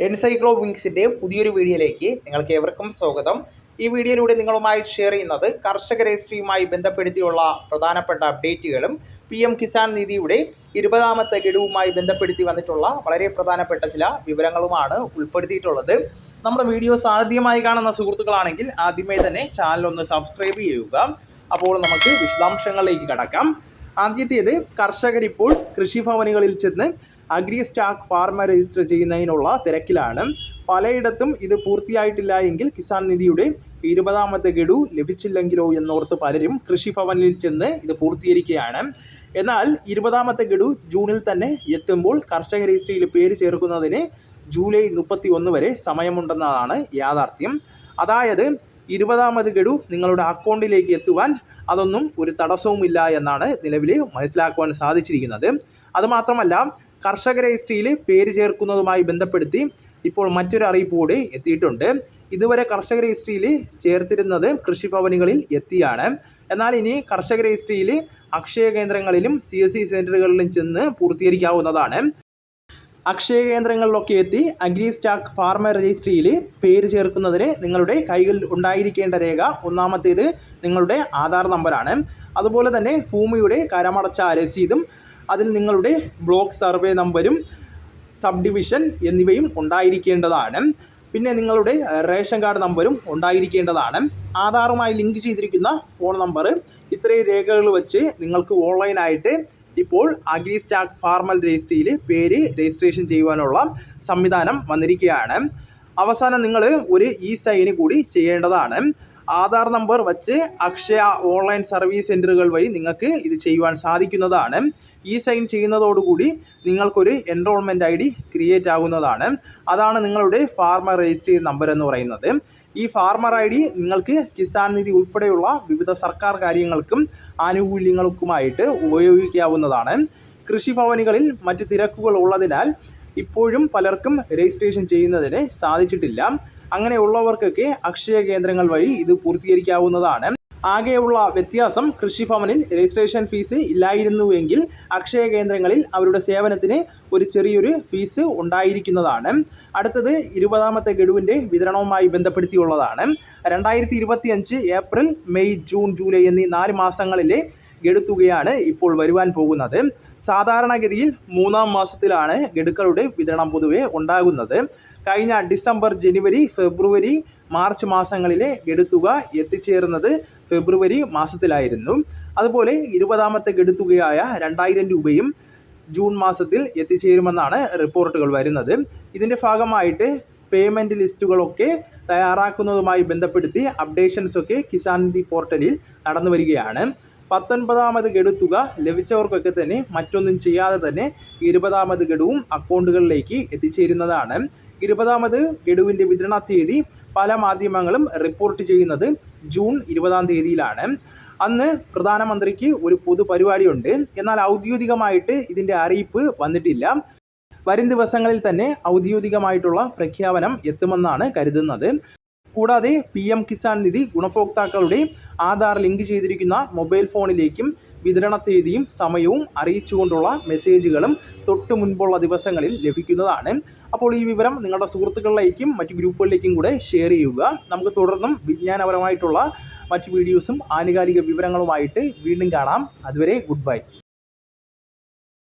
എൻസൈക്ലോ വിങ്സിൻ്റെ പുതിയൊരു വീഡിയോയിലേക്ക് നിങ്ങൾക്ക് ഏവർക്കും സ്വാഗതം. ഈ വീഡിയോയിലൂടെ നിങ്ങളുമായി ഷെയർ ചെയ്യുന്നത് കർഷക രജിസ്ട്രിയുമായി ബന്ധപ്പെടുത്തിയുള്ള പ്രധാനപ്പെട്ട അപ്ഡേറ്റുകളും PM കിസാൻ നിധിയുടെ 20ാമത്തെ ഗഡുവുമായി ബന്ധപ്പെടുത്തി വന്നിട്ടുള്ള വളരെ പ്രധാനപ്പെട്ട ചില വിവരങ്ങളുമാണ് ഉൾപ്പെടുത്തിയിട്ടുള്ളത്. നമ്മുടെ വീഡിയോസ് ആദ്യമായി കാണുന്ന സുഹൃത്തുക്കളാണെങ്കിൽ ആദ്യമേ തന്നെ ചാനൽ ഒന്ന് സബ്സ്ക്രൈബ് ചെയ്യുക. അപ്പോൾ നമുക്ക് വിശദാംശങ്ങളിലേക്ക് കടക്കാം. ആദ്യത്തേത്, കർഷകരിപ്പോൾ കൃഷിഭവനുകളിൽ ചെന്ന് അഗ്രി സ്റ്റാക്ക് ഫാർമർ രജിസ്റ്റർ ചെയ്യുന്നതിനുള്ള തിരക്കിലാണ്. പലയിടത്തും ഇത് പൂർത്തിയായിട്ടില്ല എങ്കിൽ കിസാൻ നിധിയുടെ 20ാമത്തെ ഗഡു ലഭിച്ചില്ലെങ്കിലോ എന്നോർത്ത് പലരും കൃഷിഭവനിൽ ചെന്ന് ഇത് പൂർത്തീകരിക്കുകയാണ്. എന്നാൽ 20ാമത്തെ ഗഡു ജൂണിൽ തന്നെ എത്തുമ്പോൾ കർഷക രജിസ്ട്രിയിൽ പേര് ചേർക്കുന്നതിന് ജൂലൈ 31 വരെ സമയമുണ്ടെന്നതാണ് യാഥാർത്ഥ്യം. അതായത് 20ാമത് ഗഡു നിങ്ങളുടെ അക്കൗണ്ടിലേക്ക് എത്തുവാൻ അതൊന്നും ഒരു തടസ്സവുമില്ല എന്നാണ് നിലവിൽ മനസ്സിലാക്കുവാൻ സാധിച്ചിരിക്കുന്നത്. അതുമാത്രമല്ല, കർഷക രജിസ്ട്രിയിൽ പേര് ചേർക്കുന്നതുമായി ബന്ധപ്പെടുത്തി ഇപ്പോൾ മറ്റൊരു അറിയിപ്പ് കൂടി എത്തിയിട്ടുണ്ട്. ഇതുവരെ കർഷക രജിസ്ട്രിയിൽ ചേർത്തിരുന്നത് കൃഷിഭവനുകളിൽ എത്തിയാണ്. എന്നാൽ ഇനി കർഷക രജിസ്ട്രിയിൽ അക്ഷയ കേന്ദ്രങ്ങളിലും CSC സെൻറ്ററുകളിലും ചെന്ന് പൂർത്തീകരിക്കാവുന്നതാണ്. അക്ഷയ കേന്ദ്രങ്ങളിലൊക്കെ എത്തി അഗ്രി സ്റ്റാക്ക് ഫാർമർ രജിസ്ട്രിയിൽ പേര് ചേർക്കുന്നതിന് നിങ്ങളുടെ കൈകളിൽ ഉണ്ടായിരിക്കേണ്ട രേഖ, ഒന്നാമത്തേത് നിങ്ങളുടെ ആധാർ നമ്പറാണ്. അതുപോലെ തന്നെ ഭൂമിയുടെ കരമടച്ച രസീതും അതിൽ നിങ്ങളുടെ ബ്ലോക്ക് സർവേ നമ്പരും സബ് ഡിവിഷൻ എന്നിവയും ഉണ്ടായിരിക്കേണ്ടതാണ്. പിന്നെ നിങ്ങളുടെ റേഷൻ കാർഡ് നമ്പരും ഉണ്ടായിരിക്കേണ്ടതാണ്. ആധാറുമായി ലിങ്ക് ചെയ്തിരിക്കുന്ന ഫോൺ നമ്പർ, ഇത്രയും രേഖകൾ വെച്ച് നിങ്ങൾക്ക് ഓൺലൈനായിട്ട് ഇപ്പോൾ അഗ്രി സ്റ്റാക്ക് ഫാർമർ രജിസ്ട്രിയിൽ പേര് രജിസ്ട്രേഷൻ ചെയ്യുവാനുള്ള സംവിധാനം വന്നിരിക്കുകയാണ്. അവസാനം നിങ്ങൾ ഒരു സൈൻ കൂടി ചെയ്യേണ്ടതാണ്. ആധാർ നമ്പർ വച്ച് അക്ഷയ ഓൺലൈൻ സർവീസ് സെൻറ്ററുകൾ വഴി നിങ്ങൾക്ക് ഇത് ചെയ്യുവാൻ സാധിക്കുന്നതാണ്. സൈൻ ചെയ്യുന്നതോടുകൂടി നിങ്ങൾക്കൊരു എൻറോൾമെൻറ്റ് ID ക്രിയേറ്റ് ആകുന്നതാണ്. അതാണ് നിങ്ങളുടെ ഫാർമർ രജിസ്ട്രി നമ്പർ എന്ന് പറയുന്നത്. ഈ ഫാർമർ ID നിങ്ങൾക്ക് കിസാൻ നിധി ഉൾപ്പെടെയുള്ള വിവിധ സർക്കാർ കാര്യങ്ങൾക്കും ആനുകൂല്യങ്ങൾക്കുമായിട്ട് ഉപയോഗിക്കാവുന്നതാണ്. കൃഷിഭവനുകളിൽ മറ്റ് തിരക്കുകൾ ഉള്ളതിനാൽ ഇപ്പോഴും പലർക്കും രജിസ്ട്രേഷൻ ചെയ്യുന്നതിന് സാധിച്ചിട്ടില്ല. അങ്ങനെയുള്ളവർക്കൊക്കെ അക്ഷയ കേന്ദ്രങ്ങൾ വഴി ഇത് പൂർത്തീകരിക്കാവുന്നതാണ്. ആകെയുള്ള വ്യത്യാസം, കൃഷിഭവനിൽ രജിസ്ട്രേഷൻ ഫീസ് ഇല്ലായിരുന്നുവെങ്കിൽ അക്ഷയ കേന്ദ്രങ്ങളിൽ അവരുടെ സേവനത്തിന് ഒരു ചെറിയൊരു ഫീസ് ഉണ്ടായിരിക്കുന്നതാണ്. അടുത്തത് 20ാമത്തെ ഗഡുവിൻ്റെ വിതരണവുമായി ബന്ധപ്പെടുത്തിയുള്ളതാണ്. 2025 ഏപ്രിൽ, മെയ്, ജൂൺ, ജൂലൈ എന്നീ 4 മാസങ്ങളിലെ ഗഡുത്തുകയാണ് ഇപ്പോൾ വരുവാൻ പോകുന്നത്. സാധാരണഗതിയിൽ 3ാം മാസത്തിലാണ് ഗഡുക്കളുടെ വിതരണം പൊതുവെ ഉണ്ടാകുന്നത്. കഴിഞ്ഞ ഡിസംബർ, ജനുവരി, ഫെബ്രുവരി, മാർച്ച് മാസങ്ങളിലെ ഗഡുത്തുക എത്തിച്ചേർന്നത് ഫെബ്രുവരി മാസത്തിലായിരുന്നു. അതുപോലെ 20ാമത്തെ ഗഡുത്തുകയായ 2000 രൂപയും ജൂൺ മാസത്തിൽ എത്തിച്ചേരുമെന്നാണ് റിപ്പോർട്ടുകൾ വരുന്നത്. ഇതിൻ്റെ ഭാഗമായിട്ട് പേയ്മെൻറ്റ് ലിസ്റ്റുകളൊക്കെ തയ്യാറാക്കുന്നതുമായി ബന്ധപ്പെടുത്തി അപ്ഡേഷൻസൊക്കെ കിസാൻ നിധി പോർട്ടലിൽ നടന്നു വരികയാണ്. 19ാമത് ഗഡുത്തുക ലഭിച്ചവർക്കൊക്കെ തന്നെ മറ്റൊന്നും ചെയ്യാതെ തന്നെ 20ാമത് ഗഡുവും അക്കൗണ്ടുകളിലേക്ക് എത്തിച്ചേരുന്നതാണ്. 20ാമത് ഗഡുവിൻ്റെ വിതരണ തീയതി പല മാധ്യമങ്ങളും റിപ്പോർട്ട് ചെയ്യുന്നത് ജൂൺ 20ാം തീയതിയിലാണ്. അന്ന് പ്രധാനമന്ത്രിക്ക് ഒരു പൊതുപരിപാടിയുണ്ട്. എന്നാൽ ഔദ്യോഗികമായിട്ട് ഇതിൻ്റെ അറിയിപ്പ് വന്നിട്ടില്ല. വരും ദിവസങ്ങളിൽ തന്നെ ഔദ്യോഗികമായിട്ടുള്ള പ്രഖ്യാപനം എത്തുമെന്നാണ് കരുതുന്നത്. കൂടാതെ PM കിസാൻ നിധി ഗുണഭോക്താക്കളുടെ ആധാർ ലിങ്ക് ചെയ്തിരിക്കുന്ന മൊബൈൽ ഫോണിലേക്കും വിതരണ തീയതിയും സമയവും അറിയിച്ചുകൊണ്ടുള്ള മെസ്സേജുകളും തൊട്ട് മുൻപുള്ള ദിവസങ്ങളിൽ ലഭിക്കുന്നതാണ്. അപ്പോൾ ഈ വിവരം നിങ്ങളുടെ സുഹൃത്തുക്കളിലേക്കും മറ്റ് ഗ്രൂപ്പുകളിലേക്കും കൂടെ ഷെയർ ചെയ്യുക. നമുക്ക് തുടർന്നും വിജ്ഞാനപരമായിട്ടുള്ള മറ്റ് വീഡിയോസും ആനുകാലിക വിവരങ്ങളുമായിട്ട് വീണ്ടും കാണാം. അതുവരെ ഗുഡ് ബൈ.